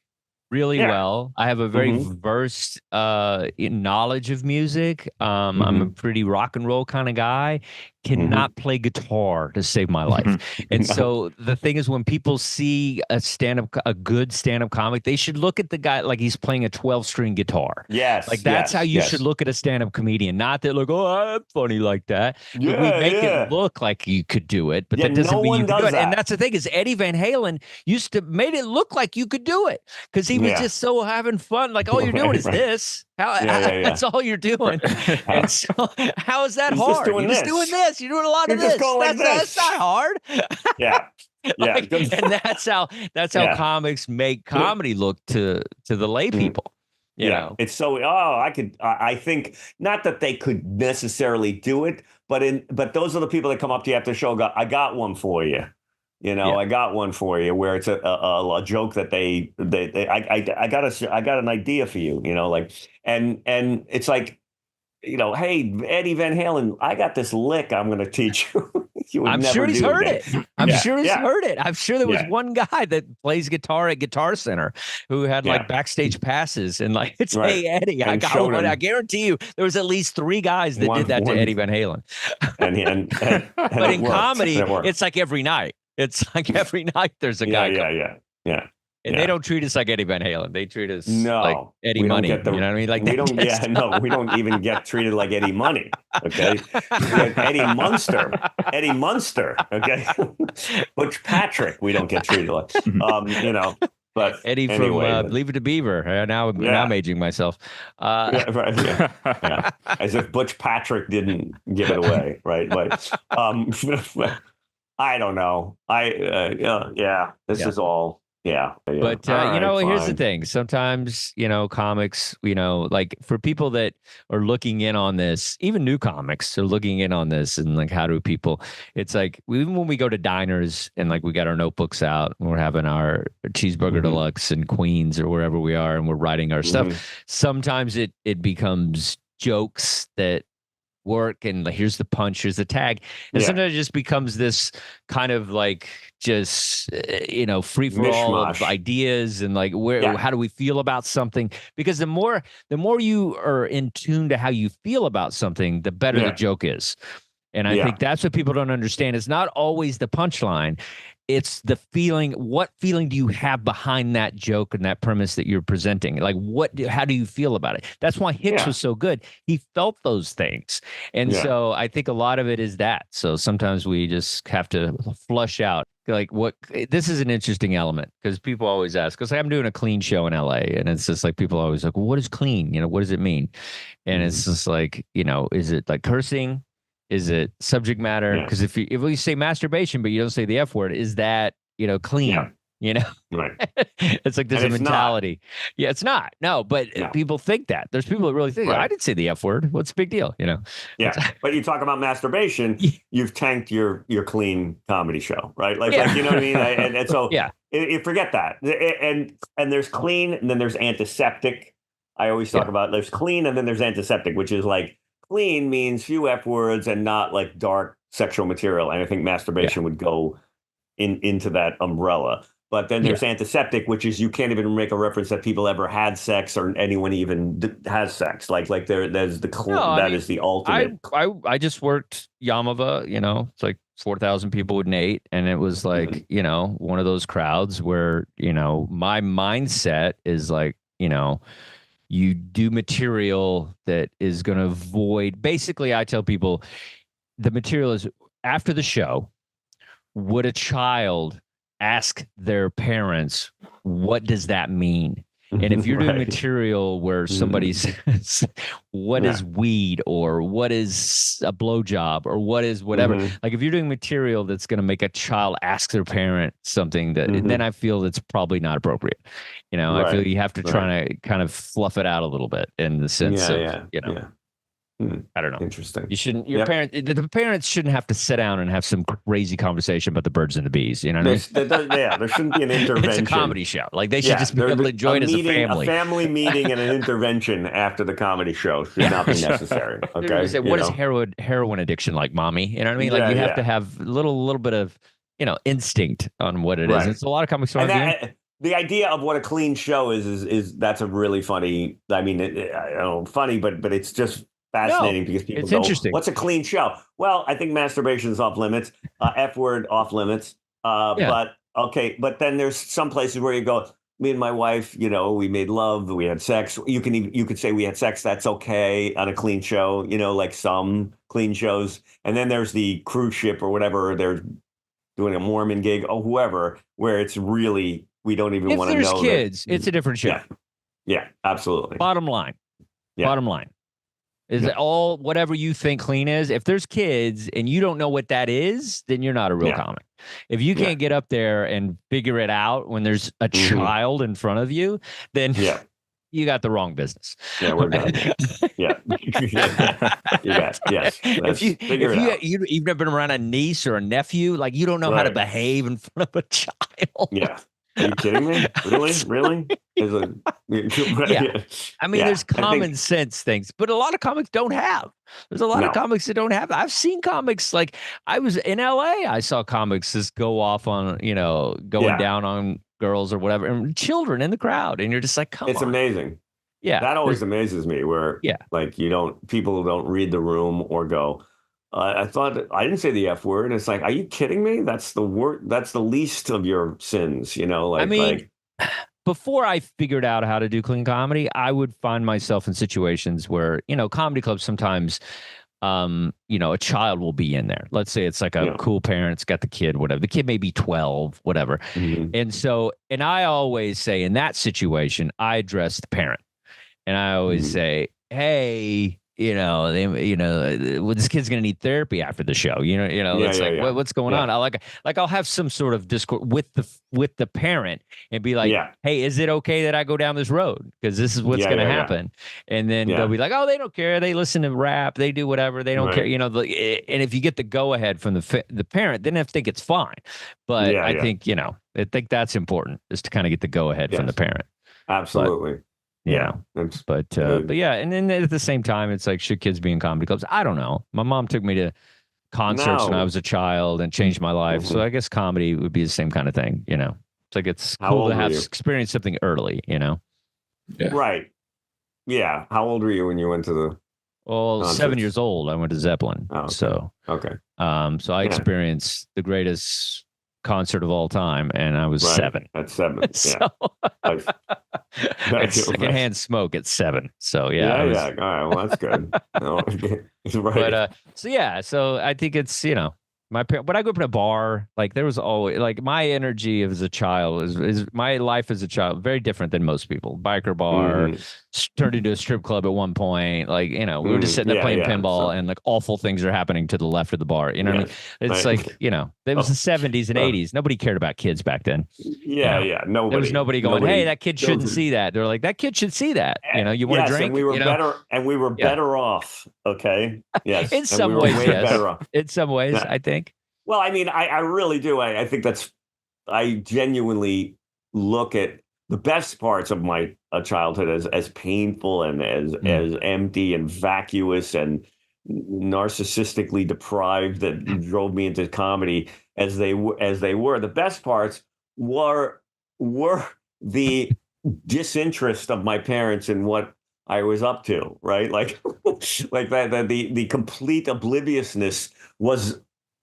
really well. I have a very versed knowledge of music. I'm a pretty rock and roll kind of guy, cannot play guitar to save my life. And so the thing is, when people see a good stand-up comic, they should look at the guy like he's playing a 12-string guitar. Yes. Like that's how you should look at a stand-up comedian. Not that like, oh, I'm funny like that. Yeah, we make it look like you could do it, but that doesn't mean you can do it. And that's the thing is, Eddie Van Halen used to made it look like you could do it because he was just so having fun. Like all you're doing is this. That's all you're doing. And so how is that hard? You're just doing this. You're doing a lot of this. That's not hard. Yeah. Yeah. And that's how comics make comedy look to the lay people. You know? It's so I think not that they could necessarily do it, but those are the people that come up to you after the show and go, I got one for you. You know, I got one for you where it's a joke that I got an idea for you, you know, like, and it's like, you know, hey, Eddie Van Halen, I got this lick I'm going to teach you. I'm sure he's heard it. I'm sure he's heard it. I'm sure there was one guy that plays guitar at Guitar Center who had like backstage passes and like, it's hey, Eddie, I got one. I guarantee you there was at least 3 guys that did that to Eddie Van Halen. But in comedy, it's like every night. It's like every night there's a guy. Yeah. And they don't treat us like Eddie Van Halen. They treat us like Eddie Money. You know what I mean? Like we don't. We don't even get treated like Eddie Money. Okay, Eddie Munster. Okay, Butch Patrick. We don't get treated like. You know, but Eddie anyway, from Leave It to Beaver. Now I'm aging myself. As if Butch Patrick didn't give it away, right? But I don't know. This is all. Yeah. But, here's the thing. Sometimes, comics, like for people that are looking in on this, even new comics are looking in on this and like, how do people, it's like, even when we go to diners and like we got our notebooks out and we're having our cheeseburger deluxe in Queens or wherever we are and we're writing our stuff, sometimes it becomes jokes that work and like, here's the punch, here's the tag, and sometimes it just becomes this kind of like just free for all of ideas and like how do we feel about something, because the more you are in tune to how you feel about something, the better the joke is. And I think that's what people don't understand. It's not always the punchline. It's the feeling. What feeling do you have behind that joke and that premise that you're presenting? Like, how do you feel about it? That's why Hicks was so good. He felt those things. And so I think a lot of it is that. So sometimes we just have to flush out. Like this is an interesting element because people always ask, because I'm doing a clean show in LA and it's just like, people always like, well, what is clean? What does it mean? And it's just like, is it like cursing? Is it subject matter? Because if you say masturbation, but you don't say the F word, is that, clean? Right. It's like there's a mentality. Yeah, it's not. No, but people think that. There's people that really think, I didn't say the F word. What's the big deal? Yeah. But you talk about masturbation, you've tanked your clean comedy show, right? Like you know what I mean? And so you forget that. And there's clean, and then there's antiseptic. I always talk about there's clean, and then there's antiseptic, which is like, clean means few F words and not like dark sexual material. And I think masturbation would go into that umbrella. But then there's antiseptic, which is you can't even make a reference that people ever had sex or anyone even has sex. Like there's the is the ultimate. I just worked Yamava, it's like 4,000 people with Nate. And it was like, one of those crowds where, my mindset is like, you do material that is going to avoid. Basically, I tell people the material is after the show. Would a child ask their parents, what does that mean? And if you're doing material where somebody says, what is weed, or what is a blowjob, or what is whatever, like if you're doing material that's going to make a child ask their parent something, that then I feel it's probably not appropriate. I feel you have to try to kind of fluff it out a little bit in the sense of, I don't know. Interesting. You shouldn't. The parents shouldn't have to sit down and have some crazy conversation about the birds and the bees. You know what I mean? There shouldn't be an intervention. It's a comedy show. Like they should just be able to enjoy it as a family. A family meeting and an intervention after the comedy show should not be necessary. Okay. Say, what is heroin addiction like, mommy? You know what I mean? Like you have to have a little bit of instinct on what it is. It's a lot of comics. The idea of what a clean show is that's a really funny. I mean, funny, but it's just. fascinating because people it's go, interesting. "What's a clean show?" Well, I think masturbation is off limits. F word off limits. Yeah. But okay, but then there's some places where you go. Me and my wife, we made love, we had sex. You could say we had sex. That's okay on a clean show. Like some clean shows. And then there's the cruise ship or whatever. They're doing a Mormon gig or whoever, where it's really we don't even want to know. If there's kids, it's a different show. Yeah, yeah, absolutely. Bottom line. Yeah. Bottom line. Is it all whatever you think clean is? If there's kids and you don't know what that is, then you're not a real comic. If you can't get up there and figure it out when there's a child in front of you, then you got the wrong business. Yeah, we're done. Yeah. Yes. If you've never been around a niece or a nephew, like you don't know how to behave in front of a child. Yeah. Are you kidding me? Really? I mean, there's common sense things, but a lot of comics don't have. There's a lot of comics that don't have. I've seen comics like I was in LA. I saw comics just go off on, going down on girls or whatever, and children in the crowd, and you're just like, come on. It's amazing. Yeah, that always amazes me. Where like people don't read the room or go. I thought I didn't say the F word. It's like, are you kidding me? That's the word. That's the least of your sins. Before I figured out how to do clean comedy, I would find myself in situations where, comedy clubs sometimes, a child will be in there. Let's say it's like a cool parent's got the kid, whatever. The kid may be 12, whatever. And I always say in that situation, I address the parent. And I always say, hey, this kid's gonna need therapy after the show. What's going on? I'll have some sort of discourse with the parent and be like, hey, is it okay that I go down this road? Because this is what's gonna happen. And then they'll be like, oh, they don't care. They listen to rap. They do whatever. They don't care. And if you get the go ahead from the parent, then I think it's fine. But I think that's important, is to kind of get the go ahead from the parent. Absolutely. But yeah, and then at the same time, it's like, should kids be in comedy clubs? I don't know. My mom took me to concerts when I was a child and changed my life. So I guess comedy would be the same kind of thing. It's like it's cool to have experienced something early. Right. Yeah. How old were you when you went to the? Well, 7 years old. I went to Zeppelin. Oh, okay. So okay. So I experienced the greatest concert of all time, and I was 7. At 7, so, it's secondhand smoke at 7. So All right, well, that's good. But so I think it's my parent. But I grew up in a bar. Like there was always like my energy as a child is my life as a child very different than most people. Biker bar turned into a strip club at one point. Like we were just sitting there playing pinball, and like awful things are happening to the left of the bar. You know what I mean? It's like it was the 70s and 80s. Nobody cared about kids back then. Nobody. There was nobody going, hey, that kid shouldn't see that. They're like, that kid should see that. You want to drink? And we were better, and we were better off. Okay. Yes. In some ways, better off. In some ways, I think. Well, I mean, I really do. I think I genuinely look at the best parts of my childhood as painful and as empty and vacuous and narcissistically deprived that drove me into comedy as they were. The best parts were the disinterest of my parents in what I was up to, right? Like that the complete obliviousness was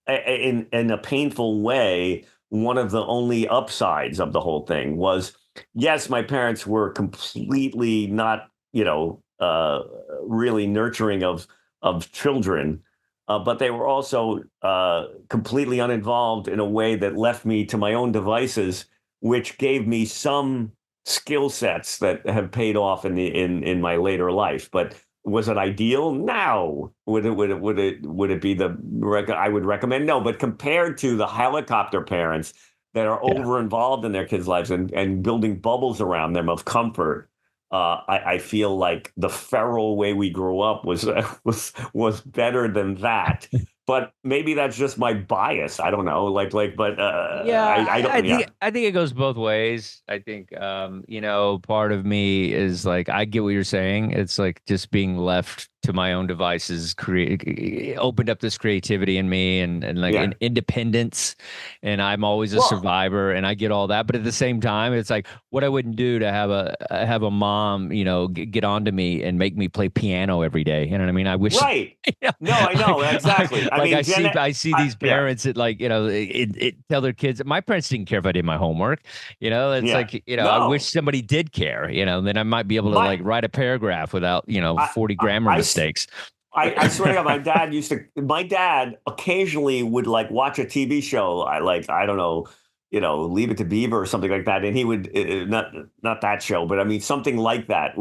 in a painful way. One of the only upsides of the whole thing was, yes, my parents were completely not, really nurturing of children, but they were also completely uninvolved in a way that left me to my own devices, which gave me some skill sets that have paid off in my later life. But was it ideal? No. Would it be I would recommend? No. But compared to the helicopter parents that are over involved in their kids' lives and building bubbles around them of comfort, I feel like the feral way we grew up was better than that. But maybe that's just my bias. I don't know. I think it goes both ways. I think part of me is like, I get what you're saying. It's like just being left to my own devices, opened up this creativity in me and like an independence. And I'm always a survivor, and I get all that. But at the same time, it's like what I wouldn't do to have a mom, get onto me and make me play piano every day. You know what I mean? I wish. Right. No, I know exactly. I see these parents that like, it tell their kids. My parents didn't care if I did my homework. It's like, I wish somebody did care. Then I might be able to like write a paragraph without 40 grammar mistakes. I swear to God, my dad occasionally would like watch a TV show. I don't know, Leave It to Beaver or something like that. And he would, not that show, but I mean, something like that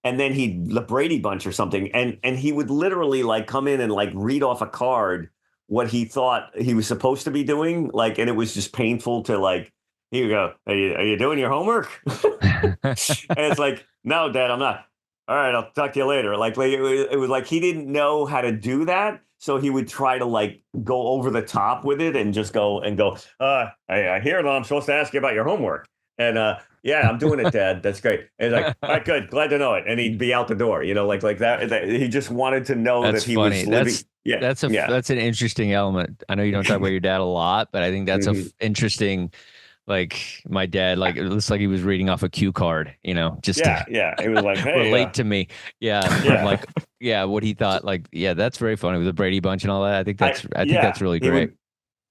and then the Brady Bunch or something. And he would literally like come in and like read off a card what he thought he was supposed to be doing. Like, and it was just painful to like, here you go. Are you doing your homework? And it's like, no, Dad, I'm not. All right, I'll talk to you later. Like it was like he didn't know how to do that, so he would try to like go over the top with it and just go. I hear that I'm supposed to ask you about your homework, and yeah, I'm doing it, Dad. That's great. And he's like, all right, good, glad to know it, and he'd be out the door. Like that. He just wanted to know that's that he funny. was living. That's an interesting element. I know you don't talk about your dad a lot, but I think that's a interesting. Like my dad, like it looks like he was reading off a cue card, just it was like, hey, relate to me. What he thought, that's very funny with the Brady Bunch and all that. I think that's really great.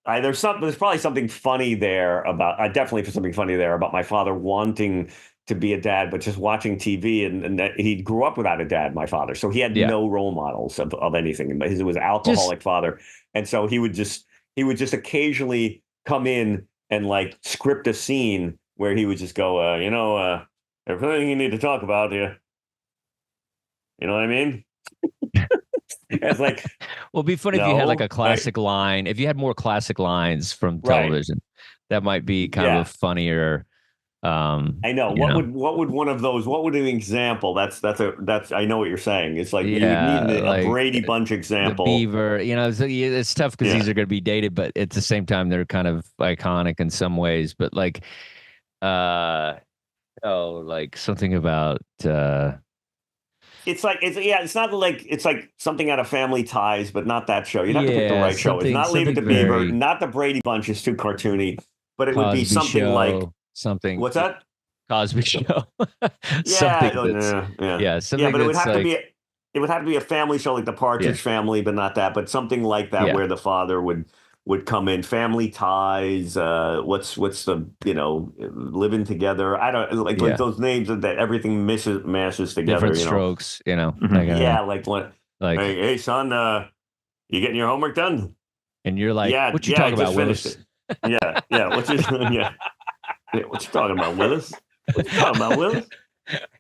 There's probably something funny there about, definitely something funny there about my father wanting to be a dad, but just watching TV and that he grew up without a dad, my father. So he had no role models of anything. He was an alcoholic father. And so he would just occasionally come in and like script a scene where he would just go, everything you need to talk about here. You know what I mean? It's like, well, it'd be funny if you had like a classic line. If you had more classic lines from television, that might be kind of a funnier. I know. What would one of those? What would an example? That's. I know what you're saying. It's like you would need a Brady Bunch example. The Beaver. It's tough because these are going to be dated, but at the same time they're kind of iconic in some ways. But like, like something about. It's like something out of Family Ties, but not that show. You'd have to pick the right show. It's not Leave It to Beaver, not the Brady Bunch. It's too cartoony, but it would be something like. Something. What's that? Cosby Show. Something but it would have to be. It would have to be a family show like the Partridge Family, but not that. But something like that where the father would come in. Family Ties. What's the Living Together? I don't like those names that everything mashes together. Different strokes. Like what? Like hey son, you getting your homework done? And you're like, what you talking about, Willis? What you talking about, Willis? What you talking about, Willis?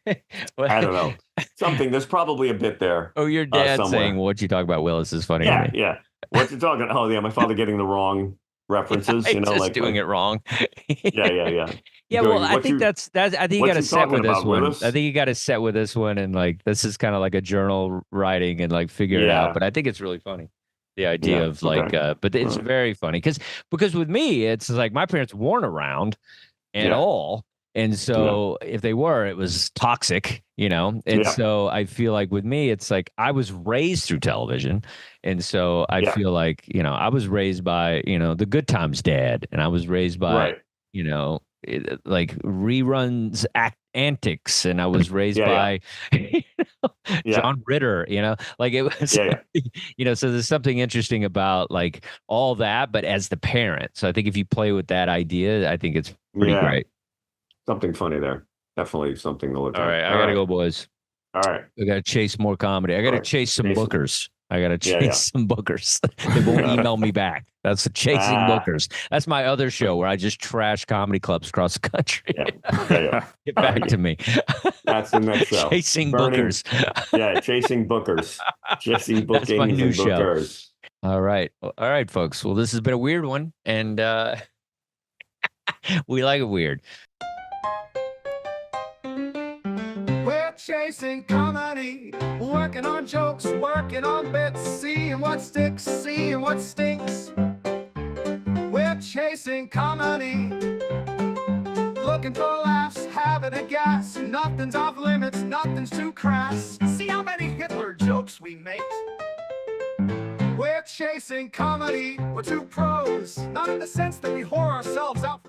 I don't know. Something. There's probably a bit there. Oh, your dad saying "What you talk about, Willis" is funny. Yeah. What you talking? Oh, yeah. My father getting the wrong references. Just doing it wrong. Yeah. Yeah, well, I think that's. I think you got to set with this one. I think you got to set with this one, and like this is kind of like a journal writing and like figure it out. But I think it's really funny. The idea of like, but it's very funny because with me, it's like my parents weren't around at all. And so if they were, it was toxic, and so I feel like with me, it's like I was raised through television. And so I feel like, I was raised by, the Good Times dad, and I was raised by, like reruns antics, and I was raised by John Ritter, like it was so there's something interesting about like all that, but as the parent. So I think if you play with that idea, I think it's pretty great. Something funny there. Definitely something to look at. All right, I gotta go, boys. All right, I gotta chase more comedy. I gotta chase some bookers. I gotta chase some bookers. They won't email me back. That's the Chasing Bookers. That's my other show where I just trash comedy clubs across the country. Get back to me. That's the next show. Chasing Bookers. Chasing Bookers. Chasing bookings That's my new and bookers. Show. All right, folks. Well, this has been a weird one, and we like it weird. We're chasing comedy, working on jokes, working on bits, seeing what sticks, seeing what stinks. We're chasing comedy, looking for laughs, having a gas. Nothing's off limits, nothing's too crass. See how many Hitler jokes we make? We're chasing comedy, we're two pros. Not in the sense that we whore ourselves out.